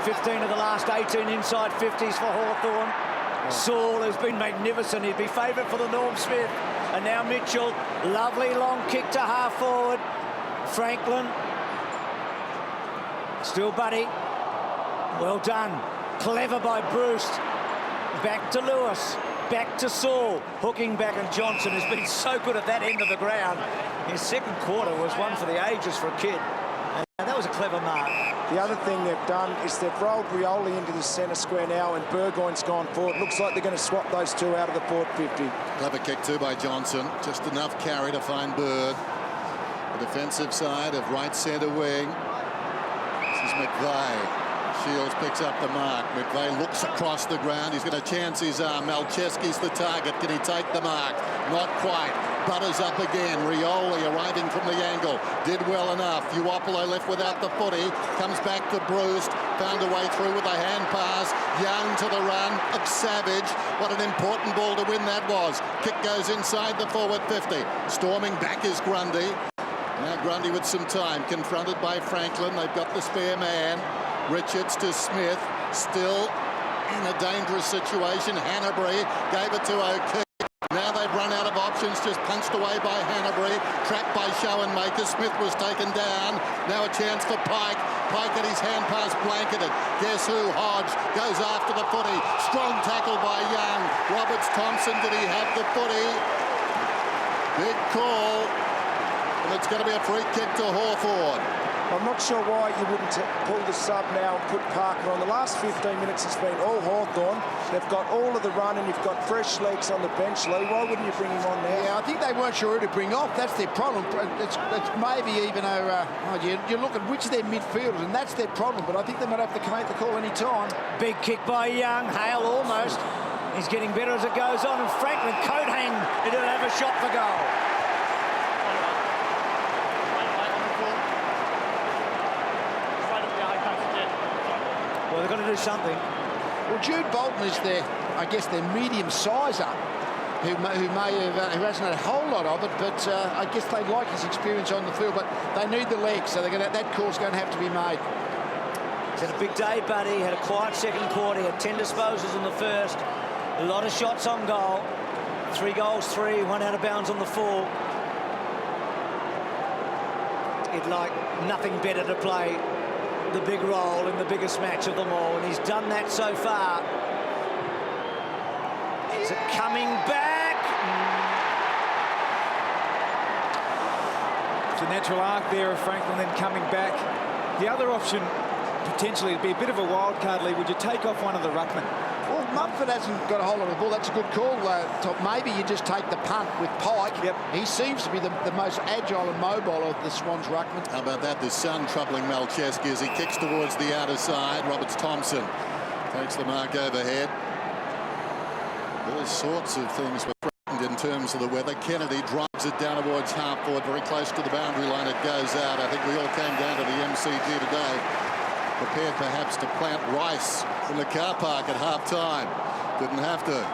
15 of the last 18 inside 50s for Hawthorn. Saul has been magnificent. He'd be favourite for the Norm Smith. And now Mitchell, lovely long kick to half forward. Franklin, still Buddy. Well done. Clever by Bruce. Back to Lewis. Back to Saul. Hooking back, and Johnson has been so good at that end of the ground. His second quarter was one for the ages for a kid. And that was a clever mark. The other thing they've done is they've rolled Rioli into the centre square now, and Burgoyne's gone forward. Looks like they're going to swap those two out of the forward 50. Clever kick too by Johnson. Just enough carry to find Bird. The defensive side of right centre wing. This is McVeigh. Shields picks up the mark. McVeigh looks across the ground. He's going to chance his arm. Malcheski's the target. Can he take the mark? Not quite. Butters up again. Rioli arriving from the angle. Did well enough. Uopolo left without the footy. Comes back to Bruce. Found a way through with a hand pass. Young to the run of Savage. What an important ball to win that was. Kick goes inside the forward 50. Storming back is Grundy. Now Grundy with some time. Confronted by Franklin. They've got the spare man. Richards to Smith, still in a dangerous situation. Hanbury gave it to O'Keefe. Now they've run out of options, just punched away by Hanbury. Trapped by Schoenmaker. Smith was taken down. Now a chance for Pike. Pike at his hand pass blanketed. Guess who? Hodge goes after the footy. Strong tackle by Young. Roberts-Thompson, did he have the footy? Big call. And it's going to be a free kick to Hawthorn. I'm not sure why you wouldn't pull the sub now and put Parker on. The last 15 minutes has been all Hawthorn. They've got all of the run, and you've got fresh legs on the bench, Lee. Why wouldn't you bring him on now? Yeah, I think they weren't sure who to bring off. That's their problem. It's maybe even you look at which of their midfielders, and that's their problem. But I think they might have to make the call any time. Big kick by Young. Hale almost. He's getting better as it goes on, and Franklin coat hang. He didn't have a shot for goal. Well, they've got to do something. Well, Jude Bolton is their, I guess, their medium sizer, who hasn't had a whole lot of it, but I guess they like his experience on the field, but they need the legs, so that call's going to have to be made. He's had a big day, Buddy. He had a quiet second quarter. He had 10 disposals in the first. A lot of shots on goal. 3 goals, 3, 1 out of bounds on the 4. He'd like nothing better to play the big role in the biggest match of them all, and he's done that so far. Is it coming back? It's a natural arc there of Franklin then coming back. The other option potentially would be a bit of a wild card, Lee. Would you take off one of the ruckmen? Well, Mumford hasn't got a whole lot of the ball. That's a good call, Top. Maybe you just take the punt with Pike. Yep. He seems to be the most agile and mobile of the Swans ruckmen. How about that? The sun troubling Malcheski as he kicks towards the outer side. Roberts-Thompson takes the mark overhead. All sorts of things were threatened in terms of the weather. Kennedy drives it down towards half forward, very close to the boundary line. It goes out. I think we all came down to the MCG today, prepared perhaps to plant rice in the car park at half-time. Didn't have to.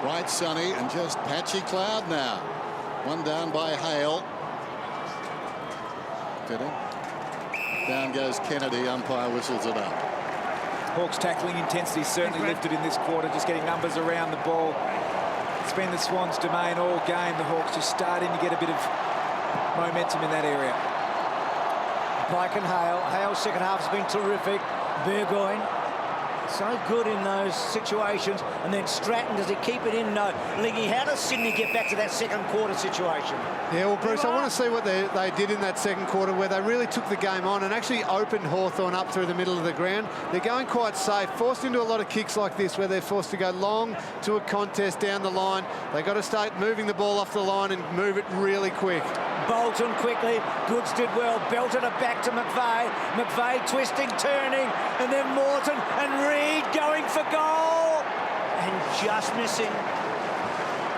Bright sunny and just patchy cloud now. One down by Hale. Down goes Kennedy. Umpire whistles it up. Hawks' tackling intensity certainly lifted in this quarter, just getting numbers around the ball. It's been the Swans' domain all game. The Hawks just starting to get a bit of momentum in that area. Pike and Hale. Hale's second half has been terrific. Burgoyne, so good in those situations. And then Stratton, does he keep it in? No. Lingy, how does Sydney get back to that second quarter situation? Yeah, well, Bruce, I want to see what they did in that second quarter, where they really took the game on and actually opened Hawthorn up through the middle of the ground. They're going quite safe, forced into a lot of kicks like this, where they're forced to go long to a contest down the line. They've got to start moving the ball off the line and move it really quick. Bolton quickly. Goods did well. Belted it back to McVeigh. McVeigh twisting, turning, and then Morton and Reid going for goal. And just missing.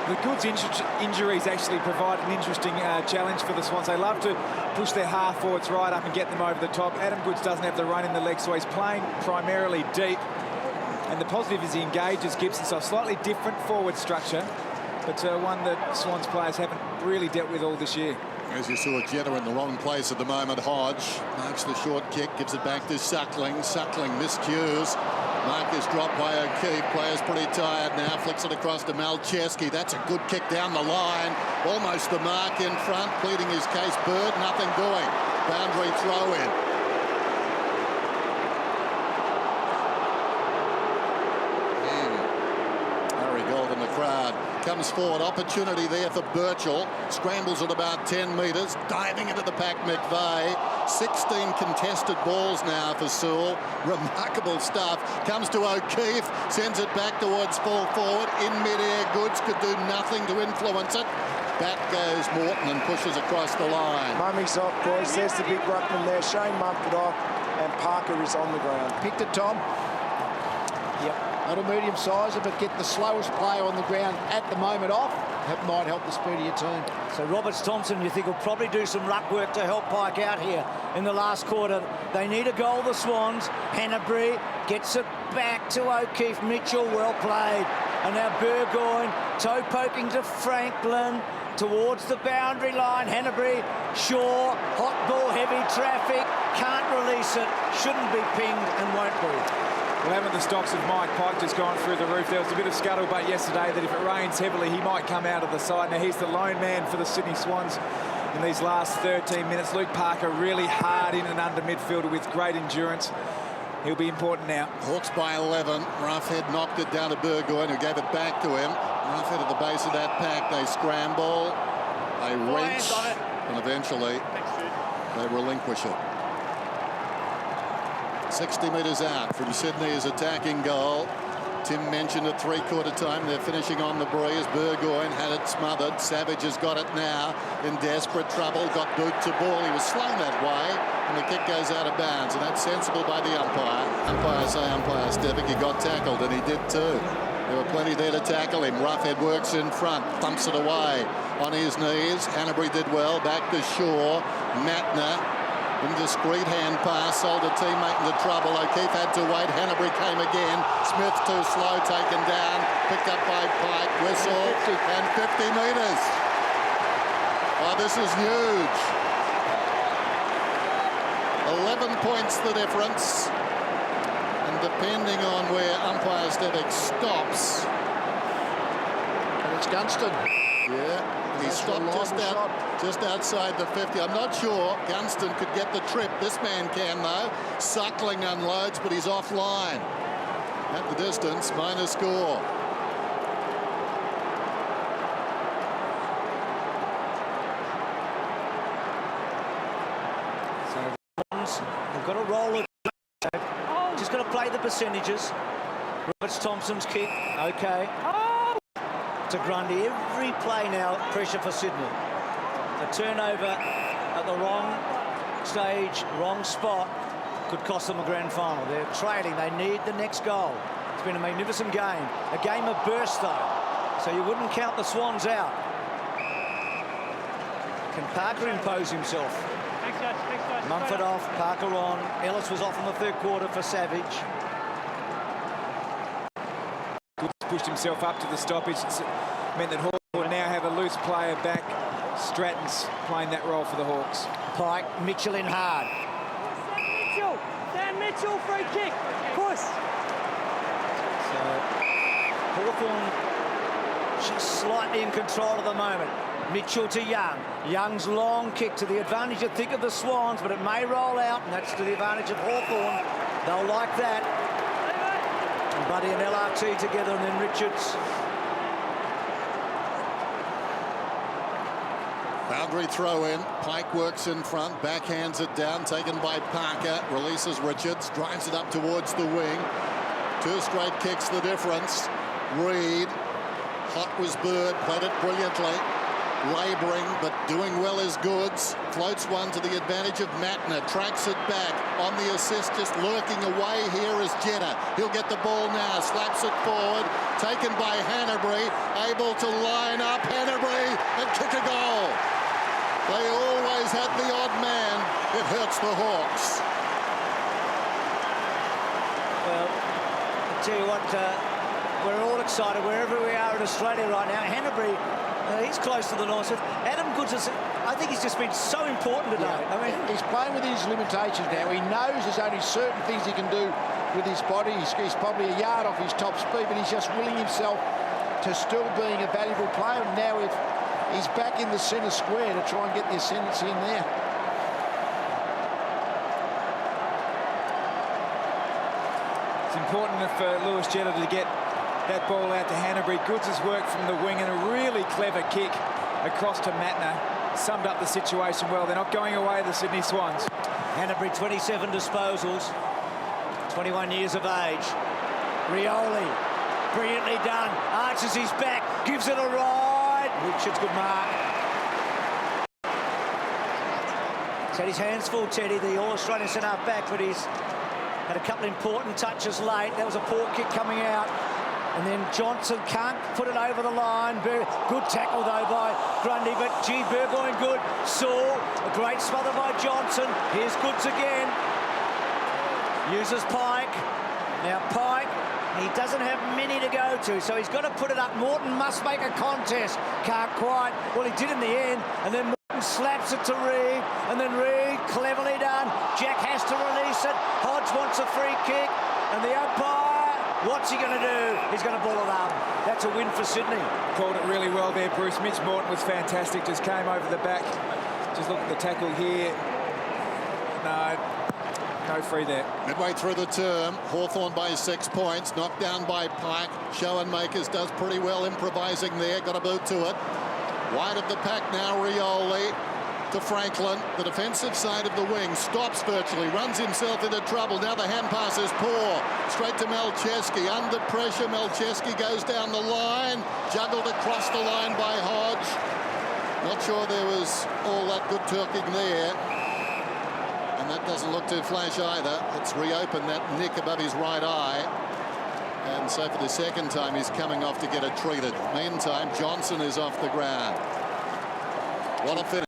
The Goods injuries actually provide an interesting challenge for the Swans. They love to push their half forwards right up and get them over the top. Adam Goods doesn't have the run in the leg, so he's playing primarily deep. And the positive is he engages Gibson, so a slightly different forward structure, but one that Swans players haven't really dealt with all this year. As you saw, Jetta in the wrong place at the moment. Hodge marks the short kick, gives it back to Suckling. Suckling miscues. Mark is dropped by O'Keefe. Player's pretty tired now. Flicks it across to Malcheski. That's a good kick down the line. Almost the mark in front. Pleading his case. Bird, nothing doing. Boundary throw in. Harry Gold in the crowd. Comes forward. Opportunity there for Birchall. Scrambles at about 10 metres. Diving into the pack, McVeigh. 16 contested balls now for Sewell. Remarkable stuff. Comes to O'Keefe. Sends it back towards full forward. In mid-air, Goods could do nothing to influence it. Back goes Morton and pushes across the line. Mummy's off, boys. There's the big ruckman there. Shane Mumford off. And Parker is on the ground. Picked it, Tom. Yep. Not a medium sizer, but get the slowest player on the ground at the moment off. That might help the speed of your team. So Roberts-Thompson, you think, will probably do some ruck work to help Pike out here in the last quarter. They need a goal, the Swans. Hanbury gets it back to O'Keefe. Mitchell, well played. And now Burgoyne, toe poking to Franklin towards the boundary line. Hanbury, Shaw, hot ball, heavy traffic. Can't release it. Shouldn't be pinged and won't be. Well, haven't the stocks of Mike Pike just gone through the roof? There was a bit of scuttlebutt yesterday that if it rains heavily, he might come out of the side. Now, he's the lone man for the Sydney Swans in these last 13 minutes. Luke Parker really hard in and under midfielder with great endurance. He'll be important now. Hawks by 11. Roughhead knocked it down to Burgoyne, who gave it back to him. Roughhead at the base of that pack. They scramble, they reach, and eventually they relinquish it. 60 metres out from Sydney's attacking goal. Tim mentioned at three-quarter time they're finishing on the breeze. Burgoyne had it smothered. Savage has got it now in desperate trouble. Got boot to ball. He was slung that way, and the kick goes out of bounds, and that's sensible by the umpire. Umpire Stevick, he got tackled, and he did too. There were plenty there to tackle him. Roughhead works in front, thumps it away on his knees. Hanbury did well. Back to Shaw. Matner. Indiscreet hand pass, sold a teammate into trouble. O'Keefe had to wait. Hanbury came again. Smith too slow, taken down. Picked up by Pike. Whistle and 50 metres. Oh, this is huge. 11 points the difference. And depending on where umpire Stevick stops. And it's Gunston. Yeah. He stopped just outside the 50. I'm not sure Gunston could get the trip. This man can, though. Suckling unloads, but he's offline. At the distance, minor score. So they've got to roll it. Just got to play the percentages. Roberts-Thompson's kick. Okay. To Grundy, every play now, pressure for Sydney. A turnover at the wrong stage, wrong spot, could cost them a grand final. They're trailing, they need the next goal. It's been a magnificent game. A game of burst, though, so you wouldn't count the Swans out. Can Parker impose himself? Thanks, guys. Mumford off, Parker on. Ellis was off in the third quarter for Savage. Pushed himself up to the stoppage. It's meant that Hawthorn now have a loose player back. Stratton's playing that role for the Hawks. Pike, Mitchell in hard. Sam Mitchell, free kick. Push. So Hawthorn just slightly in control at the moment. Mitchell to Young. Young's long kick to the advantage, I think, of the Swans, but it may roll out, and that's to the advantage of Hawthorn. They'll like that. And Buddy and LRT together, and then Richards. Boundary throw in. Pike works in front, backhands it down, taken by Parker, releases Richards, drives it up towards the wing. Two straight kicks the difference. Reed, hot was Bird, played it brilliantly. Labouring, but doing well as Goods. Floats one to the advantage of Matner. Tracks it back. On the assist, just lurking away here is Jetta. He'll get the ball now. Slaps it forward. Taken by Hanbury. Able to line up Hanbury and kick a goal. They always had the odd man. It hurts the Hawks. Well, I'll tell you what, we're all excited wherever we are in Australia right now. Hanbury, he's close to the north. Adam Goods has I think he's just been so important today. Yeah. I mean, he's playing with his limitations now. He knows there's only certain things he can do with his body. He's probably a yard off his top speed, but he's just willing himself to still being a valuable player. And now he's back in the centre square to try and get the ascendancy in there. It's important for Lewis Jetta to get that ball out to Hanbury. Goods has worked from the wing and a really clever kick across to Matner. Summed up the situation well. They're not going away, the Sydney Swans. Hanbury 27 disposals, 21 years of age. Rioli, brilliantly done. Arches his back, gives it a ride. Richards, good mark. Teddy's hands full, Teddy, the All-Australian centre back, but he's had a couple of important touches late. That was a poor kick coming out. And then Johnson can't put it over the line. Good tackle, though, by Grundy. But, gee, Burgoyne good. Saul, a great smother by Johnson. Here's Goods again. Uses Pike. Now, Pike, he doesn't have many to go to, so he's got to put it up. Morton must make a contest. Can't quite. Well, he did in the end. And then Morton slaps it to Reid. And then Reid, cleverly done. Jack has to release it. Hodge wants a free kick. And the umpire, what's he going to do? He's going to ball it up. That's a win for Sydney. Called it really well there, Bruce. Mitch Morton was fantastic. Just came over the back. Just look at the tackle here. No free there. Midway through the term, Hawthorn by 6 points, knocked down by Pike. Schoenmakers does pretty well improvising there. Got a boot to it. Wide of the pack now, Rioli to Franklin. The defensive side of the wing stops virtually, runs himself into trouble. Now the hand pass is poor. Straight to Malcheski. Under pressure, Malcheski goes down the line. Juggled across the line by Hodge. Not sure there was all that good turking there. And that doesn't look too flash either. It's reopened that nick above his right eye. And so for the second time, he's coming off to get it treated. Meantime, Johnson is off the ground. What a finish.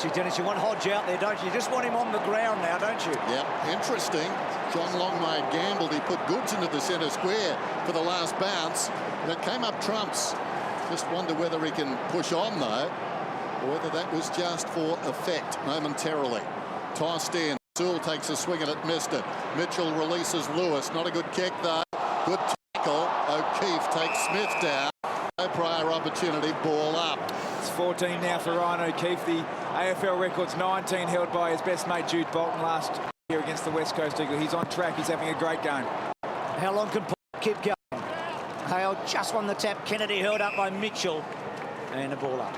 Gee, Dennis, you want Hodge out there, don't you? You just want him on the ground now, don't you? Yeah, interesting. John Longmire gambled. He put Goods into the centre square for the last bounce. And it came up trumps. Just wonder whether he can push on, though, or whether that was just for effect momentarily. Tossed in. Sewell takes a swing at it, missed it. Mitchell releases Lewis. Not a good kick, though. Good tackle. O'Keefe takes Smith down. No prior opportunity. Ball up. It's 14 now for Ryan O'Keefe. The AFL record's 19, held by his best mate Jude Bolton last year against the West Coast Eagles. He's on track. He's having a great game. How long can Pike keep going? Hale just won the tap. Kennedy held up by Mitchell. And the ball up.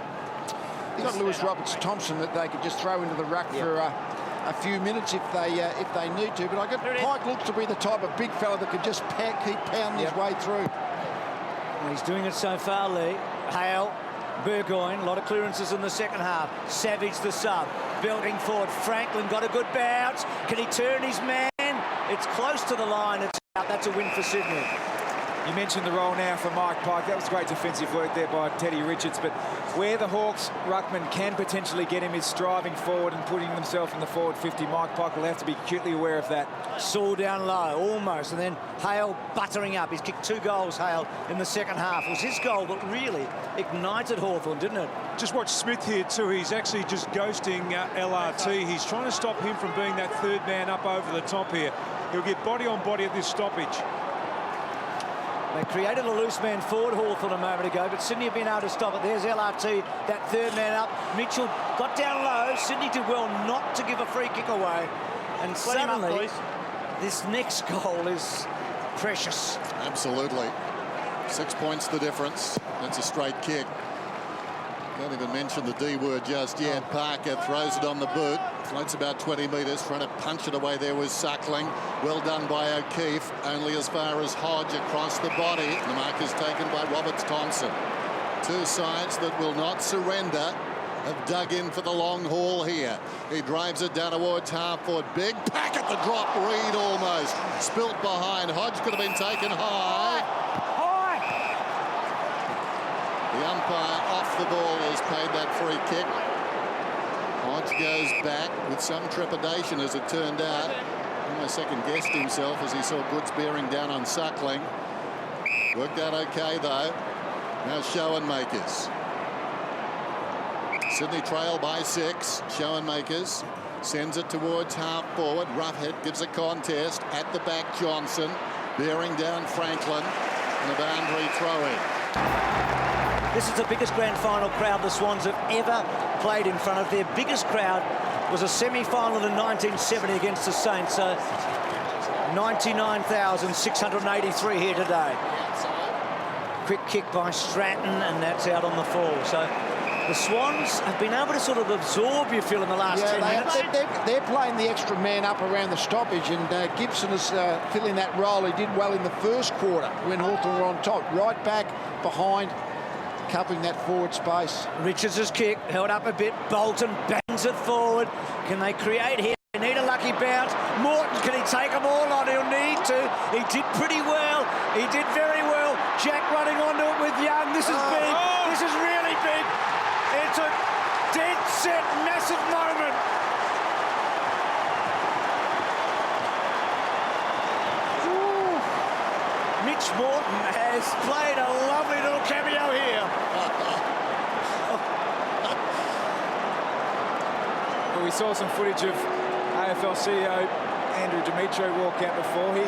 You've got Lewis Roberts-Thompson that they could just throw into the ruck for a few minutes if they need to. But Pike looks to be the type of big fella that could just keep pounding his way through. Well, he's doing it so far, Lee. Hale, Burgoyne, a lot of clearances in the second half. Savage the sub, belting forward. Franklin got a good bounce. Can he turn his man? It's close to the line. It's out. That's a win for Sydney. You mentioned the role now for Mike Pike. That was great defensive work there by Teddy Richards. But where the Hawks ruckman can potentially get him is striving forward and putting themselves in the forward 50. Mike Pike will have to be acutely aware of that. Saul down low, almost. And then Hale buttering up. He's kicked 2 goals, Hale, in the second half. It was his goal that really ignited Hawthorn, didn't it? Just watch Smith here too. He's actually just ghosting LRT. He's trying to stop him from being that third man up over the top here. He'll get body on body at this stoppage. They created a loose man forward, Hawthorn, a moment ago, but Sydney have been able to stop it. There's LRT, that third man up. Mitchell got down low. Sydney did well not to give a free kick away. And suddenly, this next goal is precious. Absolutely. 6 points the difference. That's a straight kick. Don't even mention the D word just yet. Parker throws it on the boot. Floats about 20 metres. Trying to punch it away there was Suckling. Well done by O'Keefe. Only as far as Hodge across the body. The mark is taken by Roberts-Thompson. Two sides that will not surrender have dug in for the long haul here. He drives it down towards half-forward. Big pack at the drop. Reid almost. Spilt behind. Hodge could have been taken high. The umpire off the ball has paid that free kick. Hodge goes back with some trepidation, as it turned out. Almost second-guessed himself as he saw Goods bearing down on Suckling. Worked out okay, though. Now Schoenmakers. Sydney trail by 6. Schoenmakers sends it towards half forward. Roughhead gives a contest. At the back, Johnson bearing down Franklin. And the boundary throw-in. This is the biggest grand final crowd the Swans have ever played in front of. Their biggest crowd was a semi-final in 1970 against the Saints. So 99,683 here today. Quick kick by Stratton, and that's out on the full. So the Swans have been able to sort of absorb, you feel, in the last 10 minutes. They're playing the extra man up around the stoppage, and Gibson is filling that role. He did well in the first quarter when Hawthorn were on top. Right back behind, covering that forward space. Richardson's kick, held up a bit. Bolton bangs it forward. Can they create here? They need a lucky bounce. Morton, can he take them all on? He'll need to. He did pretty well. He did very well. Jack running onto it with Young. This is big. This is really big. It's a dead set, massive moment. Ooh. Mitch Morton has played a lovely little cameo here. Well, we saw some footage of AFL CEO Andrew Demetrio walk out before. He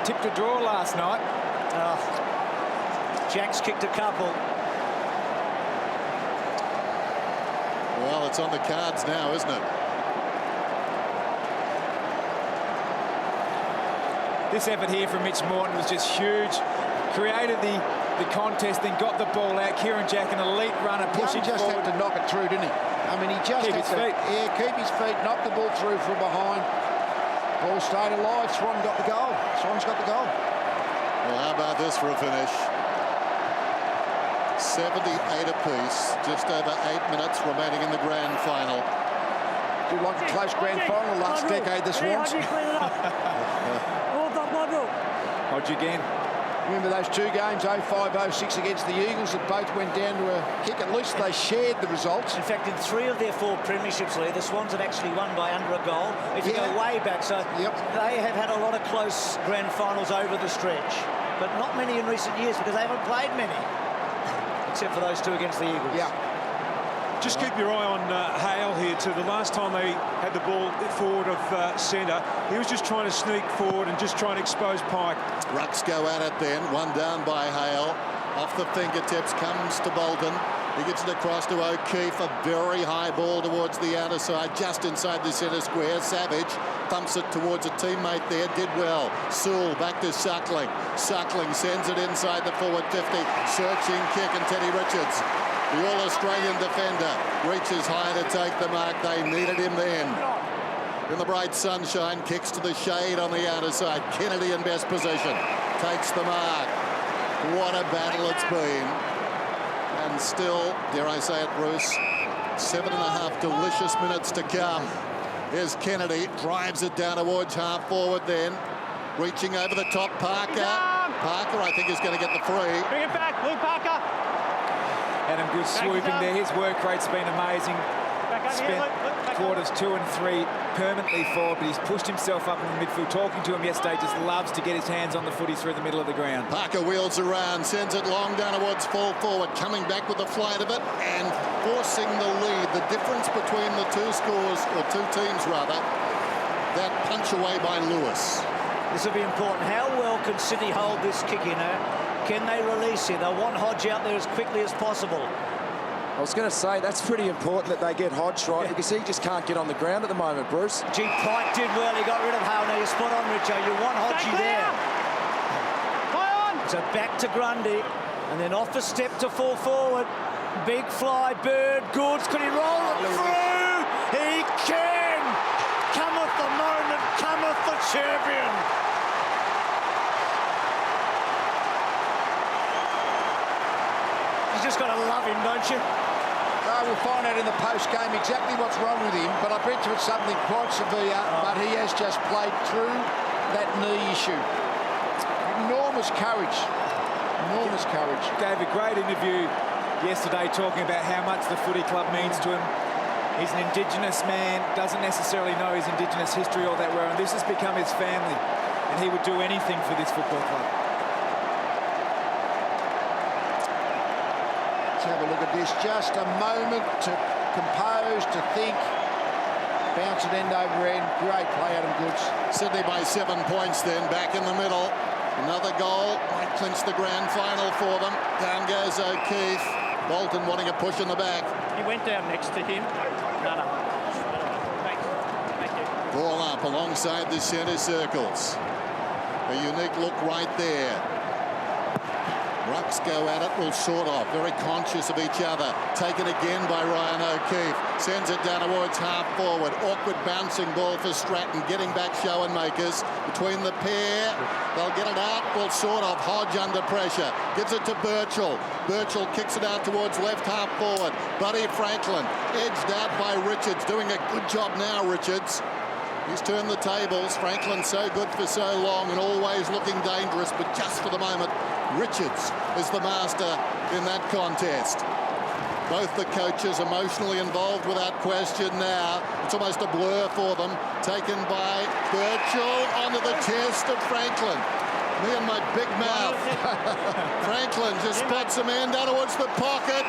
tipped a draw last night. Jack's kicked a couple. Well, it's on the cards now, isn't it? This effort here from Mitch Morton was just huge. Created the contest, then got the ball out. Kieran Jack, an elite runner, pushing just forward. had to knock it through, didn't he? I mean, he just Keep had his to feet. keep his feet, knock the ball through from behind. Ball stayed alive. Swan got the goal. Swan's got the goal. Well, how about this for a finish? 78 apiece, just over 8 minutes remaining in the grand final. Do you like a close grand final last decade, the Swans? Hodge again. Remember those two games, 05-06 against the Eagles, that both went down to a kick. At least they shared the results. In fact, in 3 of their 4 premierships, Leigh, the Swans had actually won by under a goal. If you go way back, so they have had a lot of close grand finals over the stretch, but not many in recent years because they haven't played many, except for those 2 against the Eagles. Yeah. Just keep your eye on Hale here too. The last time they had the ball forward of centre, he was just trying to sneak forward and just trying to expose Pike. Rucks go at it then. One down by Hale. Off the fingertips comes to Bolton. He gets it across to O'Keefe. A very high ball towards the outer side, just inside the centre square. Savage thumps it towards a teammate there. Did well. Sewell back to Suckling. Suckling sends it inside the forward 50. Searching kick, and Teddy Richards, the All-Australian defender, reaches high to take the mark. They needed him then. In the bright sunshine, kicks to the shade on the outer side. Kennedy in best position. Takes the mark. What a battle it's been. And still, dare I say it, Bruce, 7.5 delicious minutes to come. Here's Kennedy. Drives it down towards half forward then. Reaching over the top, Parker. Parker, I think, is going to get the free. Bring it back, Luke Parker. Adam Good swooping there. His work rate's been amazing. Spent quarters 2 and 3 permanently forward, but he's pushed himself up in the midfield. Talking to him yesterday, just loves to get his hands on the footy through the middle of the ground. Parker wheels around, sends it long down towards full forward, coming back with the flight of it and forcing the lead. The difference between the 2 scores, or 2 teams rather, that punch away by Lewis. This will be important. How well can Sydney hold this kick in her? Can they release it? They'll want Hodge out there as quickly as possible. I was going to say, that's pretty important that they get Hodge right, because he just can't get on the ground at the moment, Bruce. Gee, Pike did well. He got rid of Hale. Now you're spot on, Richo. You want Hodgie there. So back to Grundy, and then off a step to full forward. Big fly, Bird, Goods. Could he roll it through? He can! Cometh the moment, cometh the champion. You just got to love him, don't you? We'll find out in the post-game exactly what's wrong with him, but I bet you it's something quite severe, but he has just played through that knee issue. Enormous courage. Enormous courage. Gave a great interview yesterday talking about how much the footy club means to him. He's an Indigenous man, doesn't necessarily know his Indigenous history all that well, and this has become his family, and he would do anything for this football club. Let's have a look at this. Just a moment to composed, to think. Bounce it end over end. Great play, Adam Goods. Sydney by 7 points then, back in the middle. Another goal might clinch the grand final for them. Down goes O'Keefe. Bolton wanting a push in the back. He went down next to him. No. Thanks. Thank you. Ball up alongside the centre circles. A unique look right there. Rucks go at it, will sort of. Very conscious of each other. Taken again by Ryan O'Keefe. Sends it down towards half forward. Awkward bouncing ball for Stratton. Getting back Schoenmakers. Between the pair. They'll get it out. Will sort of. Hodge under pressure. Gives it to Birchall. Birchall kicks it out towards left half forward. Buddy Franklin. Edged out by Richards. Doing a good job now, Richards. He's turned the tables. Franklin so good for so long and always looking dangerous, but just for the moment, Richards is the master in that contest. Both the coaches emotionally involved without question now. It's almost a blur for them. Taken by Birchall onto the chest of Franklin. Me and my big mouth. Franklin just spots a man down towards the pocket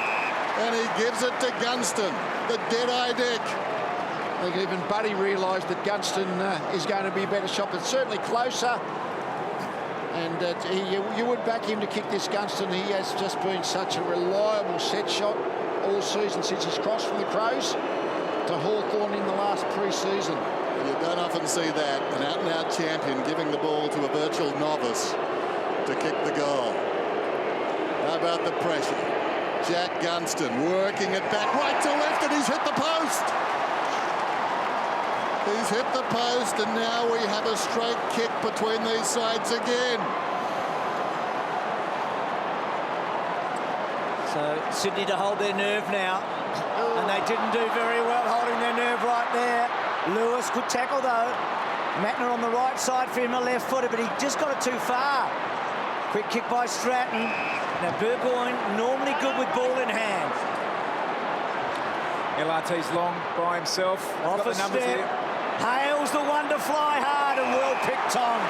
and he gives it to Gunston, the dead-eye Dick. I think even Buddy realised that Gunston is going to be a better shot, but certainly closer. And you would back him to kick this, Gunston. He has just been such a reliable set shot all season since he's crossed from the Crows to Hawthorn in the last pre-season. You don't often see that, an out-and-out champion giving the ball to a virtual novice to kick the goal. How about the pressure? Jack Gunston working it back right to left, and he's hit the post. He's hit the post, and now we have a straight kick between these sides again. So Sydney to hold their nerve now, and they didn't do very well holding their nerve right there. Lewis, good tackle though. Mattner on the right side for him, a left footer, but he just got it too far. Quick kick by Stratton. Now Burgoyne normally good with ball in hand. LRT's long by himself. Off a step. Hale's the one to fly hard and well picked on.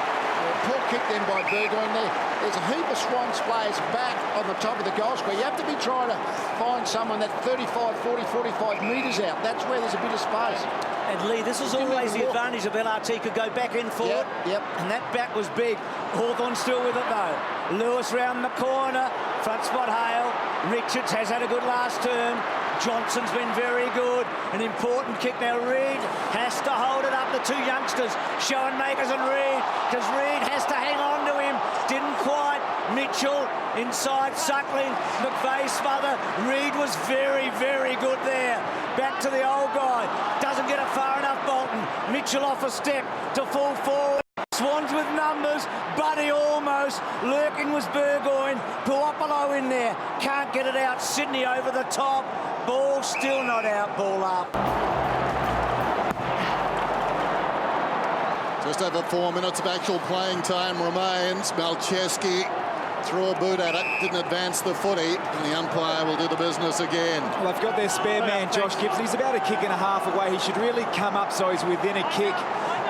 Poor kick then by Burgoyne there. There's a heap of Swans players back on the top of the goal square. You have to be trying to find someone that 35, 40, 45 metres out. That's where there's a bit of space. And Lee, this was always the advantage of LRT, could go back in forward. Yep. And that back was big. Hawthorn still with it though. Lewis round the corner. Front spot Hale. Richards has had a good last term. Johnson's been very good. An important kick now. Reid has to hold it up. The two youngsters, Schoenmakers and Reid, because Reid has to hang on to him. Didn't quite. Mitchell inside, Suckling. McVeigh smother. Reid was very, very good there. Back to the old guy. Doesn't get it far enough, Bolton. Mitchell off a step to full forward. Swans with numbers. Buddy almost. Lurking was Burgoyne. Puopolo in there. Can't get it out. Sydney over the top. Ball still not out. Ball up. Just over 4 minutes of actual playing time remains. Malcheski threw a boot at it, didn't advance the footy, and the umpire will do the business again. Well, they've got their spare man, Josh Gibson. He's about a kick and a half away. He should really come up so he's within a kick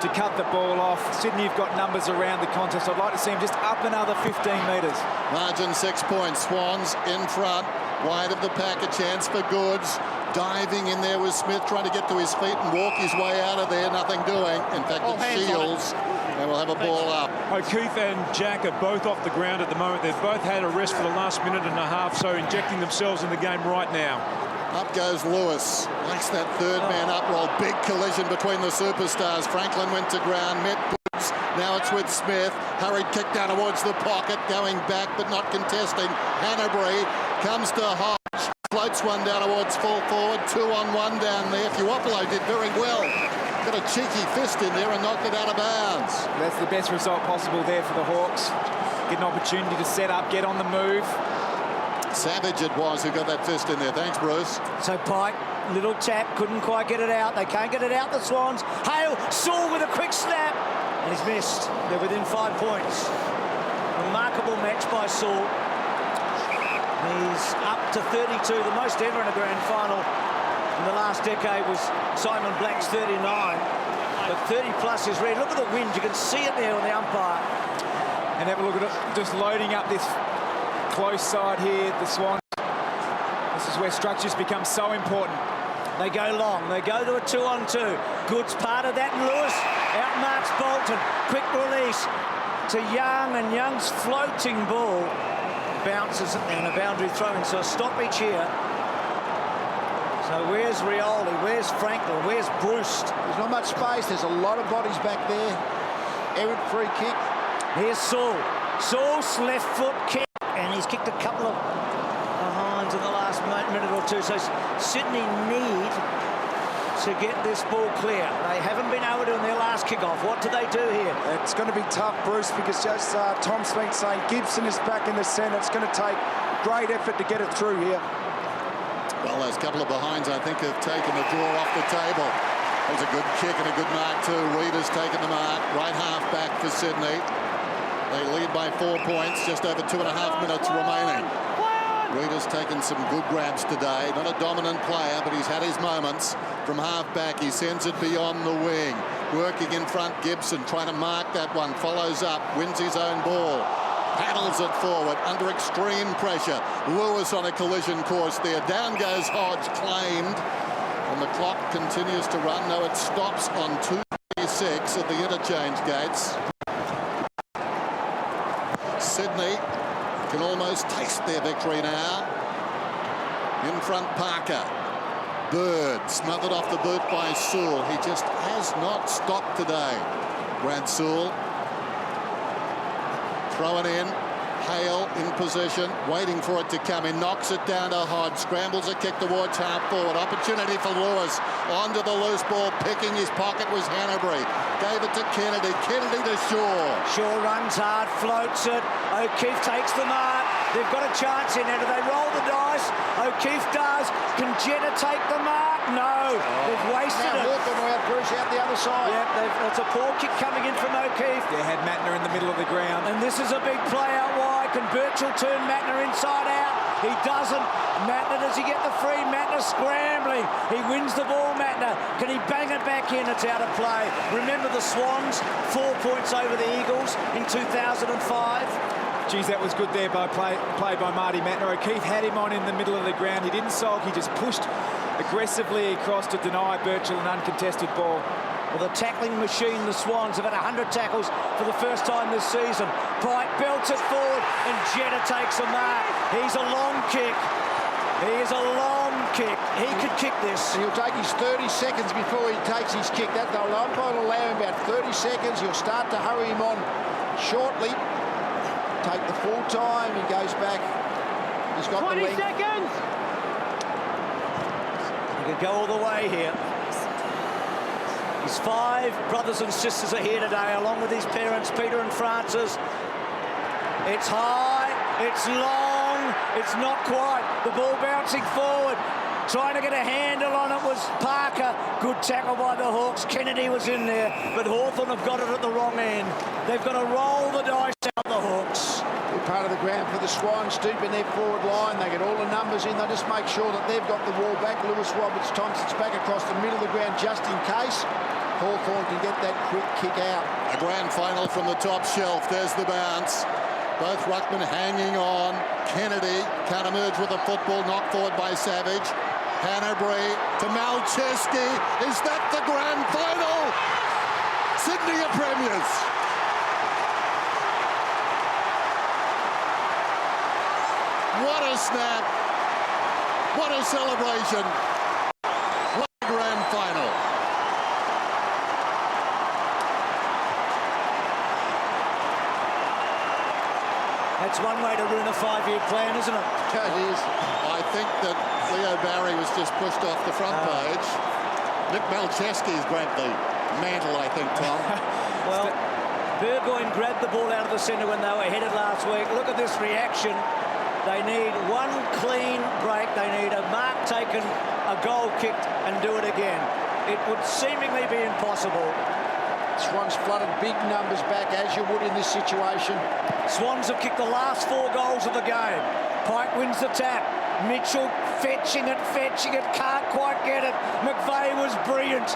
to cut the ball off. Sydney have got numbers around the contest. I'd like to see him just up another 15 metres. Margin 6 points. Swans in front. Wide of the pack, a chance for Goods. Diving in there with Smith, trying to get to his feet and walk his way out of there. Nothing doing. In fact, it's Shields. And we'll have a ball up. O'Keefe and Jack are both off the ground at the moment. They've both had a rest for the last minute and a half, so injecting themselves in the game right now. Up goes Lewis. Makes that third man up roll. Big collision between the superstars. Franklin went to ground, met Goods. Now it's with Smith. Hurried kick down towards the pocket. Going back but not contesting. Hanbury comes to Hodge. Floats one down towards full forward. 2-on-1 down there. Puopolo did very well. Got a cheeky fist in there and knocked it out of bounds. That's the best result possible there for the Hawks. Get an opportunity to set up, get on the move. Savage it was who got that fist in there. Thanks, Bruce. So Pike, little tap, couldn't quite get it out. They can't get it out, the Swans. Hale, Saul with a quick snap. And he's missed. They're within 5 points. Remarkable match by Saul. He's up to 32, the most ever in a grand final. In the last decade was Simon Black's 39. But 30 plus is red. Look at the wind. You can see it there on the umpire. And have a look at it, just loading up this close side here, the Swans. This is where structures become so important. They go long. They go to a 2-on-2. Good's part of that. And Lewis outmarks Bolton. Quick release to Young, and Young's floating ball bounces and a boundary throw-in. So a stoppage here. So where's Rioli? Where's Franklin? Where's Bruce? There's not much space. There's a lot of bodies back there. Errant free kick. Here's Saul. Saul's left foot kick, and he's kicked a couple of behinds in the last minute or two. So Sydney need to get this ball clear. They haven't been able to in their last kick-off. What do they do here? It's going to be tough, Bruce, because just Tom's been saying Gibson is back in the centre. It's going to take great effort to get it through here. Well, those couple of behinds, I think, have taken the draw off the table. That was a good kick and a good mark too. Reid has taken the mark. Right half back for Sydney. They lead by 4 points, just over 2.5 minutes remaining. Reid has taken some good grabs today. Not a dominant player, but he's had his moments. From half back, he sends it beyond the wing. Working in front, Gibson trying to mark that one. Follows up, wins his own ball. Paddles it forward under extreme pressure. Lewis on a collision course there. Down goes Hodge, claimed. And the clock continues to run. No, it stops on 2:36 at the interchange gates. Sydney can almost taste their victory now. In front, Parker. Bird smothered off the boot by Sewell. He just has not stopped today. Grant Sewell. Throw it in. Hale in position, waiting for it to come in. Knocks it down to Hodge. Scrambles a kick towards half forward. Opportunity for Lewis. Onto the loose ball. Picking his pocket was Hanbury. Gave it to Kennedy. Kennedy to Shaw. Shaw runs hard, floats it. O'Keefe takes the mark. They've got a chance in there. Do they roll the dice? O'Keefe does. Can Jenner take the mark? No. They've wasted it. Hawthorn out, Bruce, out the other side. Yep, that's a poor kick coming in from O'Keefe. They had Mattner in the middle of the ground. And this is a big play out wide. Can Birchall turn Mattner inside out? He doesn't. Mattner, does he get the free? Mattner scrambling. He wins the ball, Mattner. Can he bang it back in? It's out of play. Remember the Swans, 4 points over the Eagles in 2005. Geez, that was good there by play by Marty Mattner. O'Keefe had him on in the middle of the ground. He didn't sulk. He just pushed aggressively across to deny Birchall an uncontested ball. Well, the tackling machine, the Swans, have had 100 tackles for the first time this season. Pike belts it forward, and Jenner takes a mark. He's a long kick. He is a long kick. He could kick this. He'll take his 30 seconds before he takes his kick. That the umpire will allow him about 30 seconds. He'll start to hurry him on shortly. Take the full time. He goes back. He's got 20 the length. seconds. He could go all the way here. His 5 brothers and sisters are here today, along with his parents, Peter and Francis. It's high, it's long, it's not quite. The ball bouncing forward. Trying to get a handle on it was Parker. Good tackle by the Hawks. Kennedy was in there, but Hawthorn have got it at the wrong end. They've got to roll the dice out, the Hawks. Good part of the ground for the Swans, deep in their forward line. They get all the numbers in. They just make sure that they've got the wall back. Lewis Roberts Thompson's back across the middle of the ground just in case Hawthorn can get that quick kick out. A grand final from the top shelf. There's the bounce. Both ruckmen hanging on. Kennedy can't emerge with the football. Knocked forward by Savage. Hanbury to Malcheski. Is that the grand final? Sydney are premiers. What a snap. What a celebration. What a grand final. That's one way to ruin a 5-year plan, isn't it? It is. I think that Leo Barry was just pushed off the front page. Nick Malcheski's grabbed the mantle, I think, Tom. Well, Burgoyne grabbed the ball out of the centre when they were headed last week. Look at this reaction. They need one clean break. They need a mark taken, a goal kicked, and do it again. It would seemingly be impossible. Swans flooded big numbers back, as you would in this situation. Swans have kicked the last 4 goals of the game. Pike wins the tap. Mitchell fetching it, can't quite get it. McVeigh was brilliant.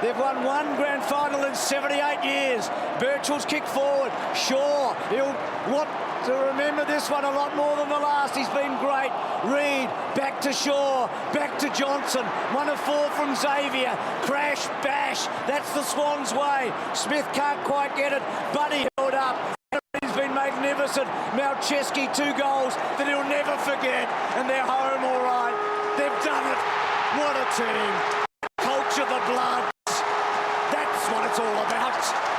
They've won one grand final in 78 years. Birchall's kick forward. Shaw, he'll want to remember this one a lot more than the last. He's been great. Reid, back to Shaw, back to Johnson. 1 of 4 from Xavier. Crash, bash. That's the Swans' way. Smith can't quite get it, but he held up. He's been magnificent. Malcheski, 2 goals that he'll never forget. And they're home all right. They've done it. What a team. Culture, the blood. That's what it's all about.